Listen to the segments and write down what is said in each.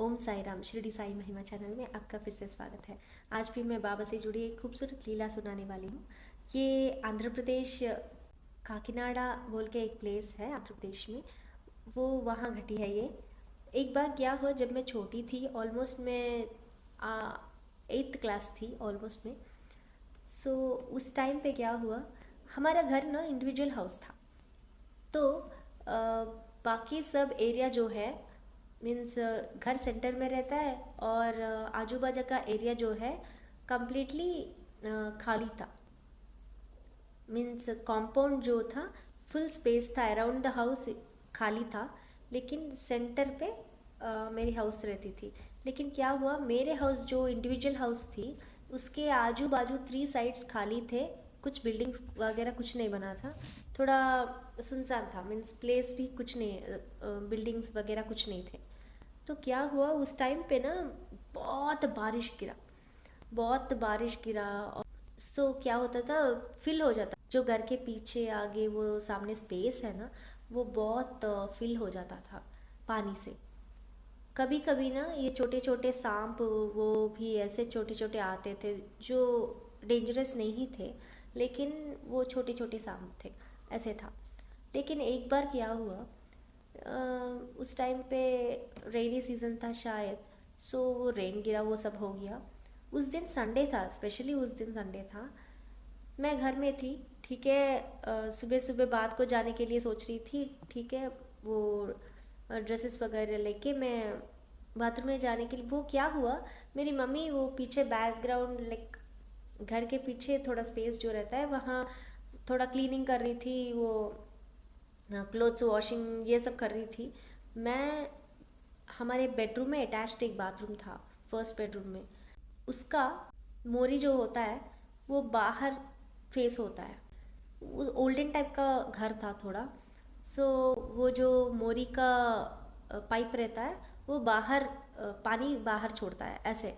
ओम साई राम शिरडी साई महिमा चैनल में आपका फिर से स्वागत है। आज भी मैं बाबा से जुड़ी एक खूबसूरत लीला सुनाने वाली हूँ। ये आंध्र प्रदेश काकीनाडा बोल के एक प्लेस है आंध्र प्रदेश में, वो वहाँ घटी है ये। एक बार क्या हुआ, जब मैं छोटी थी, ऑलमोस्ट मैं 8th क्लास थी ऑलमोस्ट में। सो उस टाइम पे क्या हुआ, हमारा घर ना इंडिविजुअल हाउस था। तो बाकी सब एरिया जो है, मीन्स घर सेंटर में रहता है और आजू बाजू का एरिया जो है कम्प्लीटली खाली था। मीन्स कंपाउंड जो था, फुल स्पेस था, अराउंड द हाउस खाली था, लेकिन सेंटर पे मेरी हाउस रहती थी। लेकिन क्या हुआ, मेरे हाउस जो इंडिविजुअल हाउस थी उसके आजू बाजू 3 साइड्स खाली थे। कुछ बिल्डिंग्स वगैरह कुछ नहीं बना था, थोड़ा सुनसान था, मीन्स प्लेस भी कुछ नहीं, बिल्डिंग्स वगैरह कुछ नहीं थे। तो क्या हुआ उस टाइम पे ना, बहुत बारिश गिरा, बहुत बारिश गिरा। और सो क्या होता था, फिल हो जाता, जो घर के पीछे आगे वो सामने स्पेस है ना, वो बहुत फिल हो जाता था पानी से। कभी कभी ना ये छोटे छोटे सांप वो भी ऐसे छोटे छोटे आते थे, जो डेंजरस नहीं थे, लेकिन वो छोटे छोटे सांप थे, ऐसे था। लेकिन एक बार क्या हुआ, उस टाइम पे रेनी सीज़न था शायद, सो वो रेन गिरा, वो सब हो गया। उस दिन संडे था, स्पेशली उस दिन संडे था। मैं घर में थी, ठीक है, सुबह सुबह बात को जाने के लिए सोच रही थी, ठीक है, वो ड्रेसेस वगैरह लेके मैं बाथरूम में जाने के लिए। वो क्या हुआ, मेरी मम्मी वो पीछे बैकग्राउंड, लाइक घर के पीछे थोड़ा स्पेस जो रहता है वहाँ थोड़ा क्लीनिंग कर रही थी, वो क्लोथ्स वॉशिंग ये सब कर रही थी। मैं, हमारे बेडरूम में अटैच्ड एक बाथरूम था, फर्स्ट बेडरूम में। उसका मोरी जो होता है वो बाहर फेस होता है। वो ओल्डन टाइप का घर था थोड़ा। सो वो जो मोरी का पाइप रहता है वो बाहर, पानी बाहर छोड़ता है ऐसे।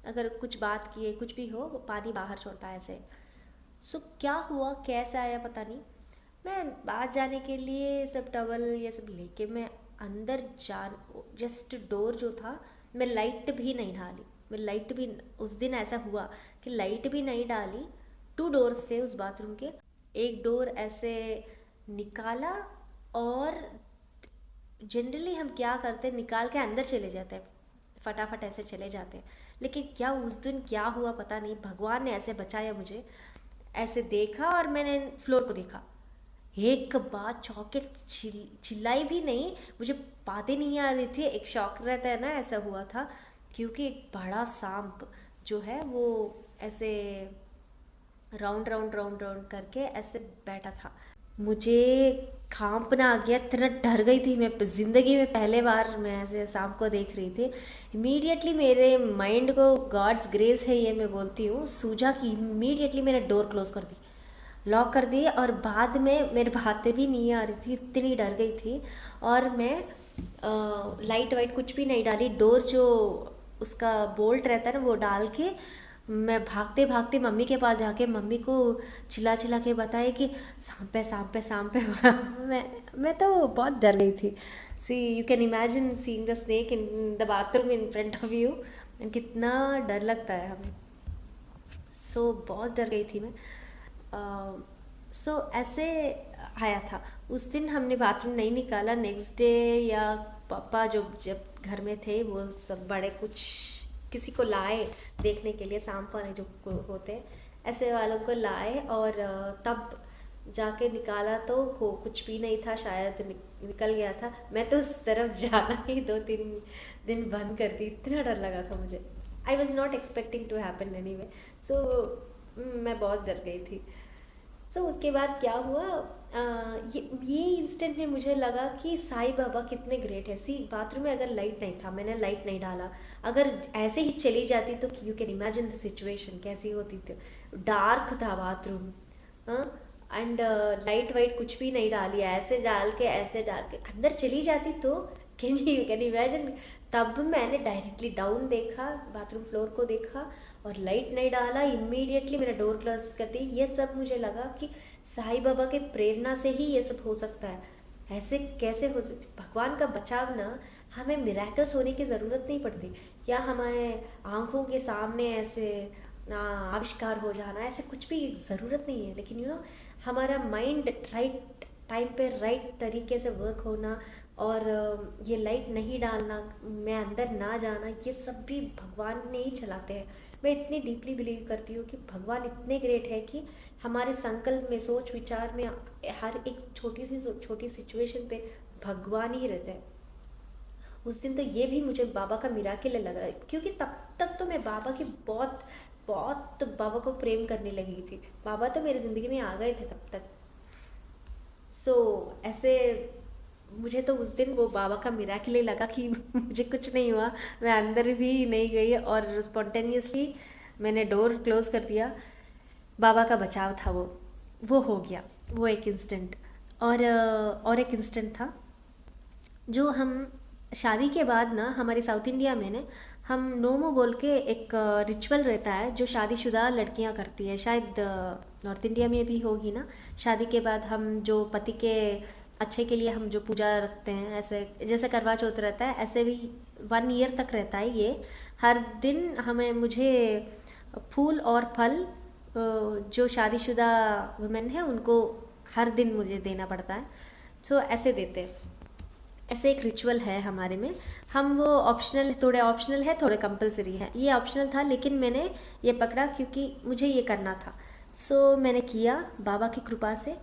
अगर कुछ बात किए कुछ भी हो, वो पानी बाहर छोड़ता है ऐसे। सो क्या हुआ, कैसे आया पता नहीं, मैं बाहर जाने के लिए सब टवल ये सब लेके मैं अंदर जान, जस्ट डोर जो था, मैं लाइट भी नहीं डाली। मैं लाइट भी, उस दिन ऐसा हुआ कि लाइट भी नहीं डाली। 2 डोर्स थे उस बाथरूम के, एक डोर ऐसे निकाला, और जनरली हम क्या करते हैं, निकाल के अंदर चले जाते हैं, फटाफट ऐसे चले जाते हैं। लेकिन क्या उस दिन क्या हुआ पता नहीं, भगवान ने ऐसे बचाया मुझे। ऐसे देखा और मैंने फ्लोर को देखा, एक बात चौंक के चिल्लाई भी नहीं, मुझे बातें नहीं आ रही थी, एक शौक रहता है ना, ऐसा हुआ था। क्योंकि एक बड़ा सांप जो है वो ऐसे राउंड राउंड राउंड राउंड करके ऐसे बैठा था। मुझे कांपना आ गया, इतना डर गई थी मैं, ज़िंदगी में पहले बार मैं ऐसे सांप को देख रही थी। इमीडिएटली मेरे माइंड को, गॉड्स ग्रेस है ये मैं बोलती हूँ, सूझा कि इमीडिएटली मैंने डोर क्लोज कर दी, लॉक कर दिए। और बाद में मेरे बातें भी नहीं आ रही थी, इतनी डर गई थी। और मैं लाइट वाइट कुछ भी नहीं डाली, डोर जो उसका बोल्ट रहता है ना वो डाल के मैं भागते भागते मम्मी के पास जाके मम्मी को चिल्ला चिल्ला के बताए कि सांप है सांप है सांप है। मैं तो बहुत डर गई थी। See you can imagine seeing the snake in the bathroom in front of you, कितना डर लगता है हमें। सो बहुत डर गई थी मैं। सो ऐसे आया था। उस दिन हमने बाथरूम नहीं निकाला। नेक्स्ट डे या पापा जो जब घर में थे, वो सब बड़े कुछ किसी को लाए देखने के लिए, सांप वाले जो होते हैं ऐसे वालों को लाए, और तब जाके निकाला तो कुछ भी नहीं था, शायद निकल गया था। मैं तो उस तरफ जाना ही 2-3 दिन बंद कर दी, इतना डर लगा था मुझे। I was not expecting to happen anyway. So मैं बहुत डर गई थी। सो उसके बाद क्या हुआ, ये इंस्टेंट में मुझे लगा कि साईं बाबा कितने ग्रेट है। सी बाथरूम में अगर लाइट नहीं था, मैंने लाइट नहीं डाला, अगर ऐसे ही चली जाती तो you can imagine the situation कैसी होती थी। डार्क था बाथरूम, हाँ, एंड लाइट वाइट कुछ भी नहीं डाली, ऐसे डाल के अंदर चली जाती तो कैन इमेजिन। तब मैंने डायरेक्टली डाउन देखा, बाथरूम फ्लोर को देखा, और लाइट नहीं डाला, इमीडिएटली मेरा डोर क्लोज कर दी। ये सब मुझे लगा कि साईं बाबा के प्रेरणा से ही ये सब हो सकता है। ऐसे कैसे हो सकता, भगवान का बचाव ना हमें मिरेकल्स होने की ज़रूरत नहीं पड़ती, या हमें आंखों के सामने ऐसे आविष्कार हो जाना, ऐसे कुछ भी ज़रूरत नहीं है। लेकिन हमारा माइंड राइट टाइम पे राइट तरीके से वर्क होना, और ये लाइट नहीं डालना, मैं अंदर ना जाना, ये सब भी भगवान ने ही चलाते हैं। मैं इतनी डीपली बिलीव करती हूँ कि भगवान इतने ग्रेट है कि हमारे संकल्प में, सोच विचार में, हर एक छोटी सिचुएशन पे भगवान ही रहते हैं। उस दिन तो ये भी मुझे बाबा का मिराकिल लग रहा है, क्योंकि तब तक तो मैं बाबा की बहुत बहुत बाबा को प्रेम करने लगी थी। बाबा तो मेरी ज़िंदगी में आ गए थे तब तक। ऐसे मुझे तो उस दिन वो बाबा का मिराकिल ही लगा कि मुझे कुछ नहीं हुआ, मैं अंदर भी नहीं गई और स्पॉन्टेनियसली मैंने डोर क्लोज कर दिया। बाबा का बचाव था वो हो गया, वो एक इंस्टेंट। और एक इंस्टेंट था जो हम शादी के बाद ना, हमारे साउथ इंडिया में ने हम नोमो बोल के एक रिचुअल रहता है जो शादीशुदा लड़कियां करती हैं, शायद नॉर्थ इंडिया में भी होगी ना। शादी के बाद हम जो पति के अच्छे के लिए हम जो पूजा रखते हैं, ऐसे जैसे करवा चौथ रहता है, ऐसे भी 1 ईयर तक रहता है ये। हर दिन मुझे फूल और फल जो शादीशुदा वुमेन है उनको हर दिन मुझे देना पड़ता है। ऐसे देते हैं, ऐसे एक रिचुअल है हमारे में। हम वो थोड़े ऑप्शनल है, थोड़े कंपलसरी है। ये ऑप्शनल था लेकिन मैंने ये पकड़ा क्योंकि मुझे ये करना था। मैंने किया बाबा की कृपा से।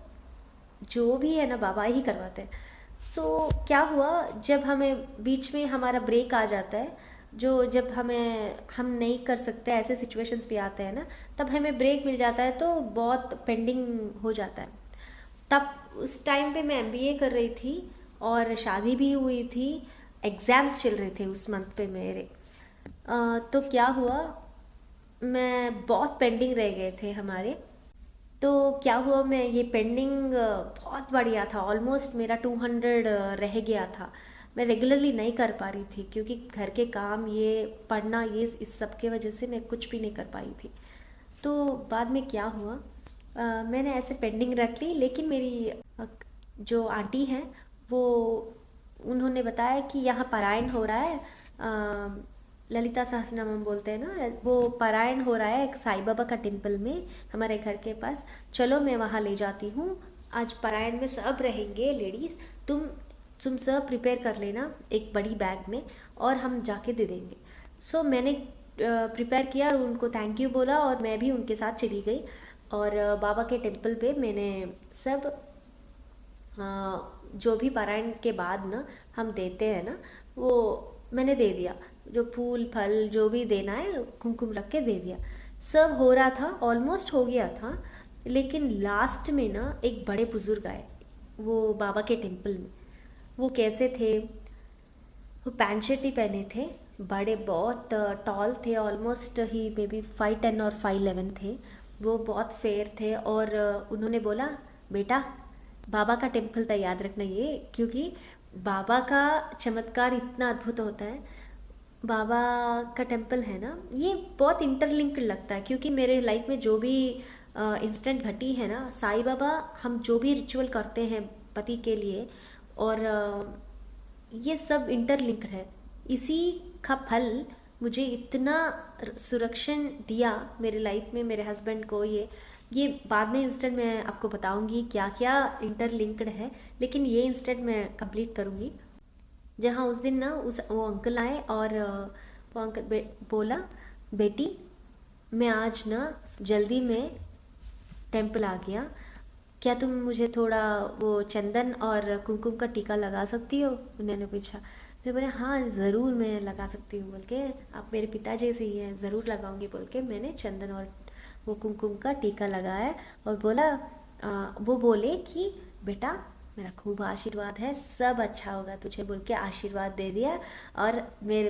जो भी है ना बाबा ही करवाते हैं। क्या हुआ, जब हमें बीच में हमारा ब्रेक आ जाता है, जब हम नहीं कर सकते, ऐसे सिचुएशंस भी आते हैं ना, तब हमें ब्रेक मिल जाता है तो बहुत पेंडिंग हो जाता है। तब उस टाइम पे मैं एमबीए कर रही थी और शादी भी हुई थी, एग्ज़ाम्स चल रहे थे उस मंथ पे मेरे। तो क्या हुआ, मैं बहुत पेंडिंग रह गए थे हमारे। तो क्या हुआ, मैं ये पेंडिंग बहुत बढ़िया था, ऑलमोस्ट मेरा 200 रह गया था। मैं रेगुलरली नहीं कर पा रही थी क्योंकि घर के काम, ये पढ़ना, ये इस सब के वजह से मैं कुछ भी नहीं कर पाई थी। तो बाद में क्या हुआ, मैंने ऐसे पेंडिंग रख ली, लेकिन मेरी जो आंटी हैं वो उन्होंने बताया कि यहाँ पारायण हो रहा है, ललिता सहस्रनाम बोलते हैं ना, वो पारायण हो रहा है एक साईं बाबा का टेम्पल में हमारे घर के पास। चलो मैं वहाँ ले जाती हूँ, आज पारायण में सब रहेंगे लेडीज़, तुम सब प्रिपेयर कर लेना एक बड़ी बैग में और हम जाके दे देंगे। मैंने प्रिपेयर किया और उनको थैंक यू बोला और मैं भी उनके साथ चली गई। और बाबा के टेम्पल पे मैंने सब जो भी पारायण के बाद ना हम देते हैं ना, वो मैंने दे दिया। जो फूल फल जो भी देना है, कुमकुम रख के दे दिया। सब हो रहा था, ऑलमोस्ट हो गया था, लेकिन लास्ट में ना एक बड़े बुजुर्ग आए वो बाबा के टेम्पल में। वो कैसे थे, वो पैंट शर्ट ही पहने थे, बड़े बहुत टॉल थे, ऑलमोस्ट ही मे बी 5'10" और 5'11" थे। वो बहुत फेयर थे और उन्होंने बोला, बेटा बाबा का टेम्पल था, याद रखना ये, क्योंकि बाबा का चमत्कार इतना अद्भुत होता है। बाबा का टेम्पल है ना, ये बहुत इंटरलिंक्ड लगता है, क्योंकि मेरे लाइफ में जो भी इंस्टेंट घटी है ना, साईं बाबा, हम जो भी रिचुअल करते हैं पति के लिए, और ये सब इंटरलिंक्ड है। इसी का फल मुझे इतना सुरक्षण दिया मेरे लाइफ में, मेरे हस्बैंड को। ये बाद में इंस्टेंट मैं आपको बताऊंगी क्या क्या इंटरलिंक्ड है, लेकिन ये इंस्टेंट मैं कंप्लीट करूंगी। जहाँ उस दिन ना वो अंकल आए और वो अंकल बोला, बेटी मैं आज ना जल्दी में टेम्पल आ गया, क्या तुम मुझे थोड़ा वो चंदन और कुमकुम का टीका लगा सकती हो? उन्होंने पूछा। मैं बोले हाँ ज़रूर मैं लगा सकती हूँ बोल के, आप मेरे पिता जैसे ही हैं, ज़रूर लगाऊंगी बोल के मैंने चंदन और वो कुमकुम का टीका लगाया। और वो बोले कि बेटा मेरा खूब आशीर्वाद है, सब अच्छा होगा तुझे बोल के आशीर्वाद दे दिया, और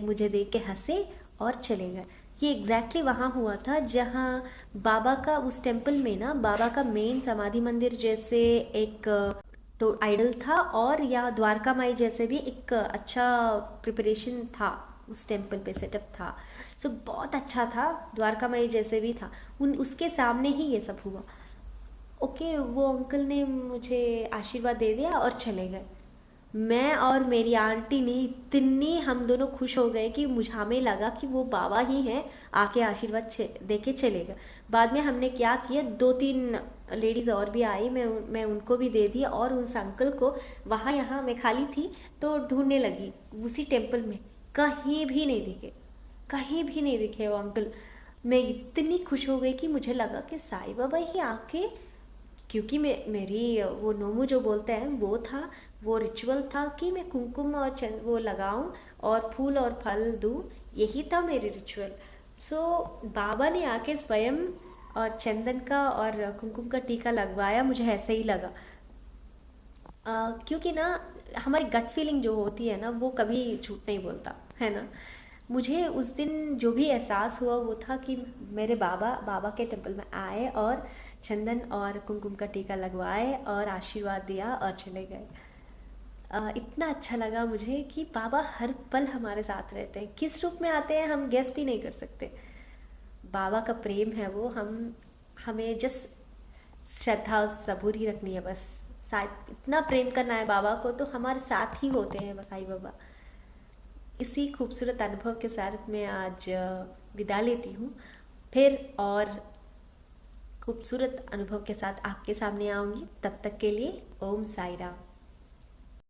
मुझे देख के हंसे और चले गए। ये एग्जैक्टली वहाँ हुआ था जहाँ बाबा का, उस टेम्पल में ना बाबा का मेन समाधि मंदिर जैसे एक तो आइडल था, और यहाँ द्वारका माई जैसे भी एक अच्छा प्रिपरेशन था, उस टेम्पल पे सेटअप था। बहुत अच्छा था, द्वारका माई जैसे भी था। उसके सामने ही ये सब हुआ। ओके, वो अंकल ने मुझे आशीर्वाद दे दिया और चले गए। मैं और मेरी आंटी ने इतनी हम दोनों खुश हो गए कि मुझे हमें लगा कि वो बाबा ही हैं, आके आशीर्वाद दे के चले गए। बाद में हमने क्या किया, 2-3 लेडीज़ और भी आई, मैं उनको भी दे दी और उस अंकल को वहाँ यहाँ मैं खाली थी तो ढूंढने लगी उसी टेम्पल में, कहीं भी नहीं दिखे, कहीं भी नहीं दिखे वो अंकल। मैं इतनी खुश हो गई कि मुझे लगा कि साईं बाबा ही आके, क्योंकि मेरी वो नोमू जो बोलते हैं वो था, वो रिचुअल था कि मैं कुमकुम और वो लगाऊं और फूल और फल दूं, यही था मेरी रिचुअल। सो बाबा ने आके स्वयं और चंदन का और कुमकुम का टीका लगवाया, मुझे ऐसे ही लगा। क्योंकि ना हमारी गट फीलिंग जो होती है ना वो कभी झूठ नहीं बोलता है ना। मुझे उस दिन जो भी एहसास हुआ वो था कि मेरे बाबा बाबा के टेम्पल में आए और चंदन और कुमकुम का टीका लगवाए और आशीर्वाद दिया और चले गए। इतना अच्छा लगा मुझे कि बाबा हर पल हमारे साथ रहते हैं, किस रूप में आते हैं हम गेस भी नहीं कर सकते। बाबा का प्रेम है वो, हम हमें जस्ट श्रद्धा और सबूरी रखनी है बस। साई इतना प्रेम करना है बाबा को तो हमारे साथ ही होते हैं बस साईं बाबा। इसी खूबसूरत अनुभव के साथ मैं आज विदा लेती हूँ। फिर और खूबसूरत अनुभव के साथ आपके सामने आऊँगी, तब तक के लिए ओम साई राम।